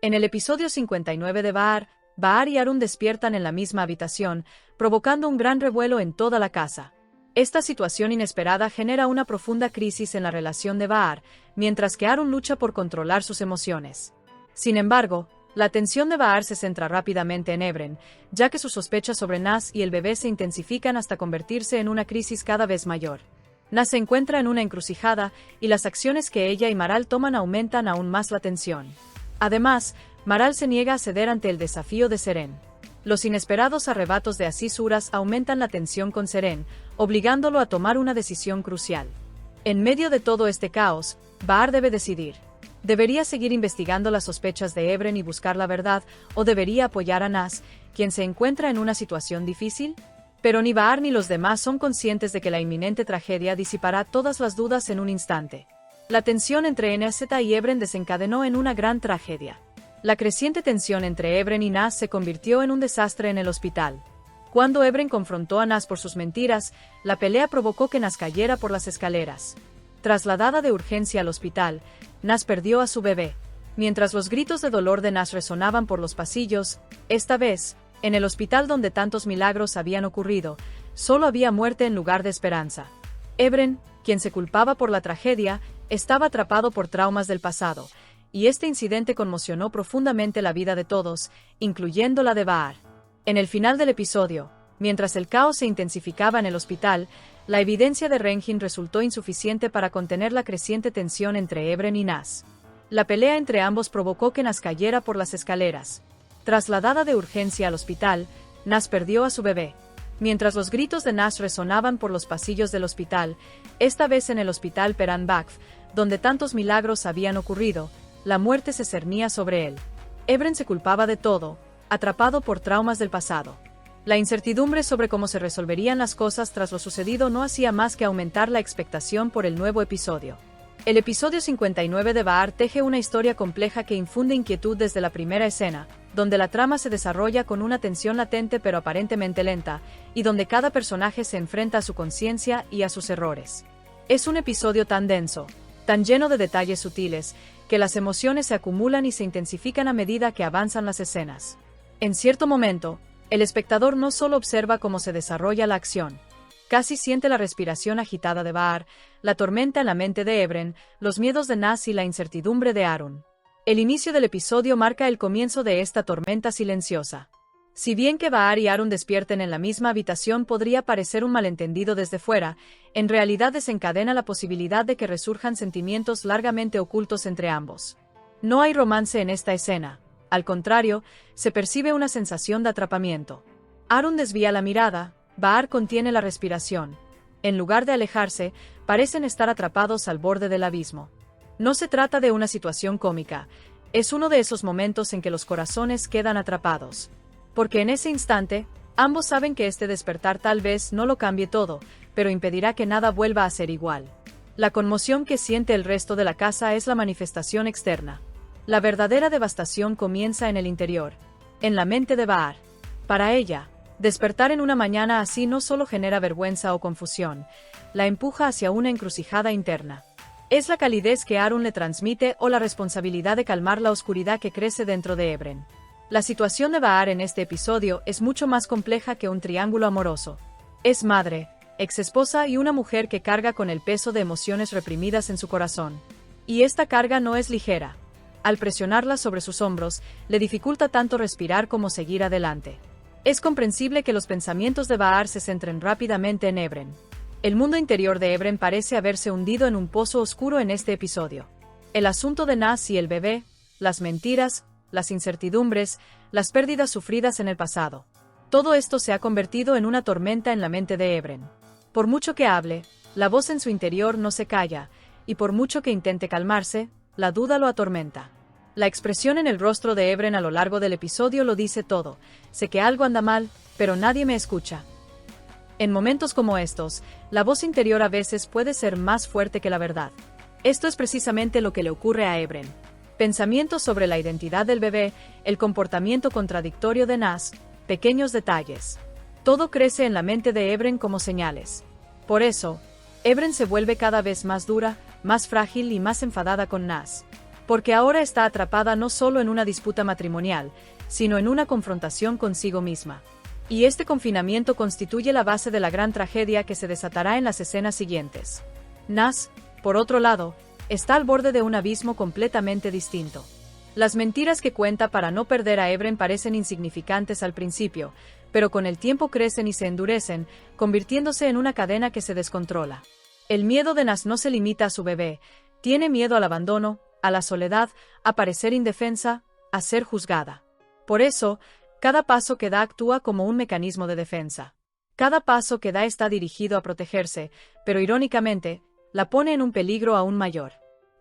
En el episodio 59 de Bahar y Arun despiertan en la misma habitación, provocando un gran revuelo en toda la casa. Esta situación inesperada genera una profunda crisis en la relación de Bahar, mientras que Arun lucha por controlar sus emociones. Sin embargo, la atención de Bahar se centra rápidamente en Ebren, ya que sus sospechas sobre Naz y el bebé se intensifican hasta convertirse en una crisis cada vez mayor. Naz se encuentra en una encrucijada, y las acciones que ella y Maral toman aumentan aún más la tensión. Además, Maral se niega a ceder ante el desafío de Seren. Los inesperados arrebatos de Aziz Uras aumentan la tensión con Seren, obligándolo a tomar una decisión crucial. En medio de todo este caos, Bahar debe decidir. ¿Debería seguir investigando las sospechas de Ebren y buscar la verdad, o debería apoyar a Naz, quien se encuentra en una situación difícil? Pero ni Bahar ni los demás son conscientes de que la inminente tragedia disipará todas las dudas en un instante. La tensión entre NZ y Ebren desencadenó en una gran tragedia. La creciente tensión entre Ebren y Naz se convirtió en un desastre en el hospital. Cuando Ebren confrontó a Naz por sus mentiras, la pelea provocó que Naz cayera por las escaleras. Trasladada de urgencia al hospital, Naz perdió a su bebé. Mientras los gritos de dolor de Naz resonaban por los pasillos, esta vez, en el hospital donde tantos milagros habían ocurrido, solo había muerte en lugar de esperanza. Ebren, quien se culpaba por la tragedia, estaba atrapado por traumas del pasado, y este incidente conmocionó profundamente la vida de todos, incluyendo la de Bahar. En el final del episodio, mientras el caos se intensificaba en el hospital, la evidencia de Renjin resultó insuficiente para contener la creciente tensión entre Ebren y Naz. La pelea entre ambos provocó que Naz cayera por las escaleras. Trasladada de urgencia al hospital, Naz perdió a su bebé. Mientras los gritos de Naz resonaban por los pasillos del hospital, esta vez en el hospital Peran Bakf, donde tantos milagros habían ocurrido, la muerte se cernía sobre él. Ebren se culpaba de todo, atrapado por traumas del pasado. La incertidumbre sobre cómo se resolverían las cosas tras lo sucedido no hacía más que aumentar la expectación por el nuevo episodio. El episodio 59 de Bahar teje una historia compleja que infunde inquietud desde la primera escena, donde la trama se desarrolla con una tensión latente pero aparentemente lenta, y donde cada personaje se enfrenta a su conciencia y a sus errores. Es un episodio tan denso, tan lleno de detalles sutiles, que las emociones se acumulan y se intensifican a medida que avanzan las escenas. En cierto momento, el espectador no solo observa cómo se desarrolla la acción, casi siente la respiración agitada de Bahar, la tormenta en la mente de Ebren, los miedos de Naz y la incertidumbre de Arun. El inicio del episodio marca el comienzo de esta tormenta silenciosa. Si bien que Bahar y Arun despierten en la misma habitación podría parecer un malentendido desde fuera, en realidad desencadena la posibilidad de que resurjan sentimientos largamente ocultos entre ambos. No hay romance en esta escena. Al contrario, se percibe una sensación de atrapamiento. Arun desvía la mirada, Bahar contiene la respiración. En lugar de alejarse, parecen estar atrapados al borde del abismo. No se trata de una situación cómica, es uno de esos momentos en que los corazones quedan atrapados. Porque en ese instante, ambos saben que este despertar tal vez no lo cambie todo, pero impedirá que nada vuelva a ser igual. La conmoción que siente el resto de la casa es la manifestación externa. La verdadera devastación comienza en el interior, en la mente de Bahar. Para ella, despertar en una mañana así no solo genera vergüenza o confusión, la empuja hacia una encrucijada interna. Es la calidez que Arun le transmite o la responsabilidad de calmar la oscuridad que crece dentro de Ebren. La situación de Bahar en este episodio es mucho más compleja que un triángulo amoroso. Es madre, exesposa y una mujer que carga con el peso de emociones reprimidas en su corazón. Y esta carga no es ligera. Al presionarla sobre sus hombros, le dificulta tanto respirar como seguir adelante. Es comprensible que los pensamientos de Bahar se centren rápidamente en Ebren. El mundo interior de Ebren parece haberse hundido en un pozo oscuro en este episodio. El asunto de Naz y el bebé, las mentiras, las incertidumbres, las pérdidas sufridas en el pasado. Todo esto se ha convertido en una tormenta en la mente de Ebren. Por mucho que hable, la voz en su interior no se calla, y por mucho que intente calmarse, la duda lo atormenta. La expresión en el rostro de Ebren a lo largo del episodio lo dice todo. Sé que algo anda mal, pero nadie me escucha. En momentos como estos, la voz interior a veces puede ser más fuerte que la verdad. Esto es precisamente lo que le ocurre a Ebren. Pensamientos sobre la identidad del bebé, el comportamiento contradictorio de Naz, pequeños detalles. Todo crece en la mente de Ebren como señales. Por eso, Ebren se vuelve cada vez más dura, más frágil y más enfadada con Naz. porque ahora está atrapada no solo en una disputa matrimonial, sino en una confrontación consigo misma. Y este confinamiento constituye la base de la gran tragedia que se desatará en las escenas siguientes. Nas, por otro lado, está al borde de un abismo completamente distinto. Las mentiras que cuenta para no perder a Ebren parecen insignificantes al principio, pero con el tiempo crecen y se endurecen, convirtiéndose en una cadena que se descontrola. El miedo de Nas no se limita a su bebé, tiene miedo al abandono, a la soledad, a parecer indefensa, a ser juzgada. Por eso, cada paso que da actúa como un mecanismo de defensa. Cada paso que da está dirigido a protegerse, pero irónicamente, la pone en un peligro aún mayor.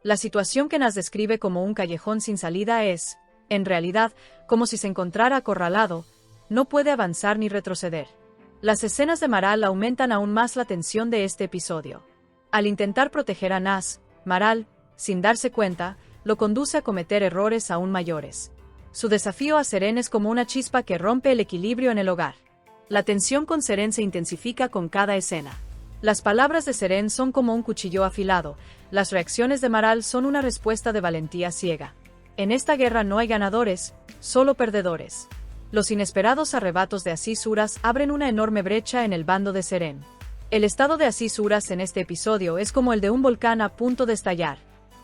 La situación que Nas describe como un callejón sin salida es, en realidad, como si se encontrara acorralado, no puede avanzar ni retroceder. Las escenas de Maral aumentan aún más la tensión de este episodio. Al intentar proteger a Nas, Maral, sin darse cuenta, lo conduce a cometer errores aún mayores. Su desafío a Seren es como una chispa que rompe el equilibrio en el hogar. La tensión con Seren se intensifica con cada escena. Las palabras de Seren son como un cuchillo afilado, las reacciones de Maral son una respuesta de valentía ciega. En esta guerra no hay ganadores, solo perdedores. Los inesperados arrebatos de Aziz Uras abren una enorme brecha en el bando de Seren. El estado de Aziz Uras en este episodio es como el de un volcán a punto de estallar.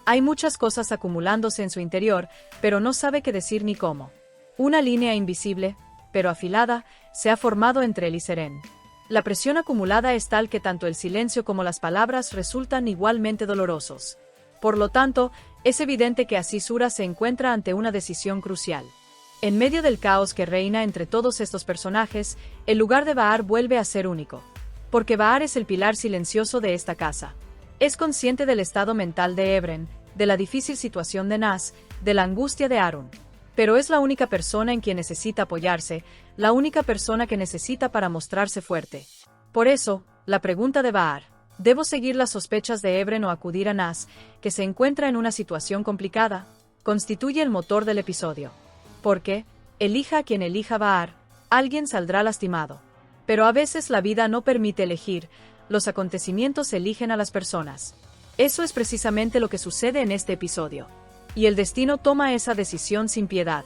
Hay muchas cosas acumulándose en su interior, pero no sabe qué decir ni cómo. Una línea invisible, pero afilada, se ha formado entre él y Seren. La presión acumulada es tal que tanto el silencio como las palabras resultan igualmente dolorosos. Por lo tanto, es evidente que Aziz Uras se encuentra ante una decisión crucial. En medio del caos que reina entre todos estos personajes, el lugar de Bahar vuelve a ser único. Porque Bahar es el pilar silencioso de esta casa. Es consciente del estado mental de Ebren, de la difícil situación de Nas, de la angustia de Arun. Pero es la única persona en quien necesita apoyarse, la única persona que necesita para mostrarse fuerte. Por eso, la pregunta de Bahar, ¿debo seguir las sospechas de Ebren o acudir a Nas, que se encuentra en una situación complicada?, constituye el motor del episodio. Porque, elija a quien elija Bahar, alguien saldrá lastimado. Pero a veces la vida no permite elegir, los acontecimientos eligen a las personas. Eso es precisamente lo que sucede en este episodio. Y el destino toma esa decisión sin piedad.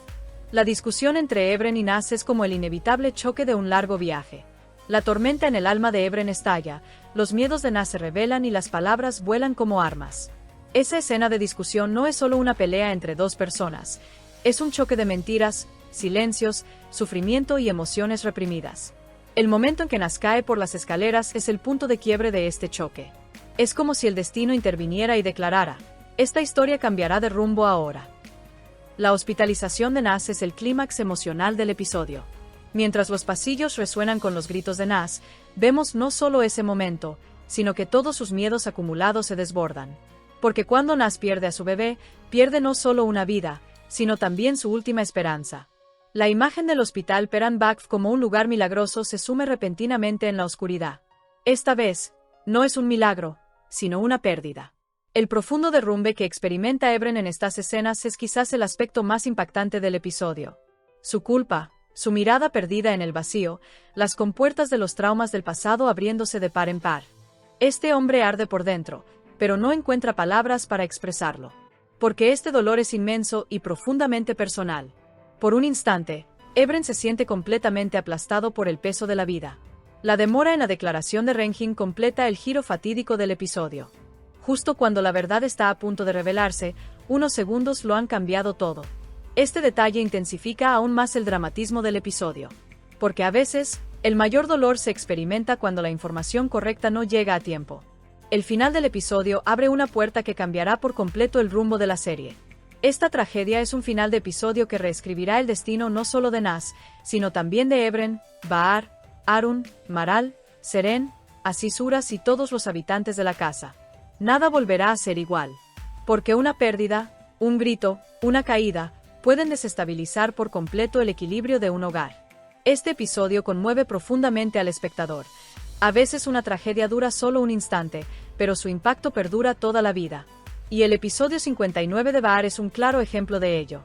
La discusión entre Ebren y Nas es como el inevitable choque de un largo viaje. La tormenta en el alma de Ebren estalla, los miedos de Nas se revelan y las palabras vuelan como armas. Esa escena de discusión no es solo una pelea entre dos personas, es un choque de mentiras, silencios, sufrimiento y emociones reprimidas. El momento en que Nas cae por las escaleras es el punto de quiebre de este choque. Es como si el destino interviniera y declarara, esta historia cambiará de rumbo ahora. La hospitalización de Nas es el clímax emocional del episodio. Mientras los pasillos resuenan con los gritos de Nas, vemos no solo ese momento, sino que todos sus miedos acumulados se desbordan. Porque cuando Nas pierde a su bebé, pierde no solo una vida, sino también su última esperanza. La imagen del hospital Peran Bakf como un lugar milagroso se sume repentinamente en la oscuridad. Esta vez, no es un milagro, sino una pérdida. El profundo derrumbe que experimenta Ebren en estas escenas es quizás el aspecto más impactante del episodio. Su culpa, su mirada perdida en el vacío, las compuertas de los traumas del pasado abriéndose de par en par. Este hombre arde por dentro, pero no encuentra palabras para expresarlo. Porque este dolor es inmenso y profundamente personal. Por un instante, Ebren se siente completamente aplastado por el peso de la vida. La demora en la declaración de Renjin completa el giro fatídico del episodio. Justo cuando la verdad está a punto de revelarse, unos segundos lo han cambiado todo. Este detalle intensifica aún más el dramatismo del episodio. Porque a veces, el mayor dolor se experimenta cuando la información correcta no llega a tiempo. El final del episodio abre una puerta que cambiará por completo el rumbo de la serie. Esta tragedia es un final de episodio que reescribirá el destino no solo de Nas, sino también de Ebren, Bahar, Arun, Maral, Seren, Aziz Uras y todos los habitantes de la casa. Nada volverá a ser igual. Porque una pérdida, un grito, una caída, pueden desestabilizar por completo el equilibrio de un hogar. Este episodio conmueve profundamente al espectador. A veces una tragedia dura solo un instante, pero su impacto perdura toda la vida. Y el episodio 59 de Bahar es un claro ejemplo de ello.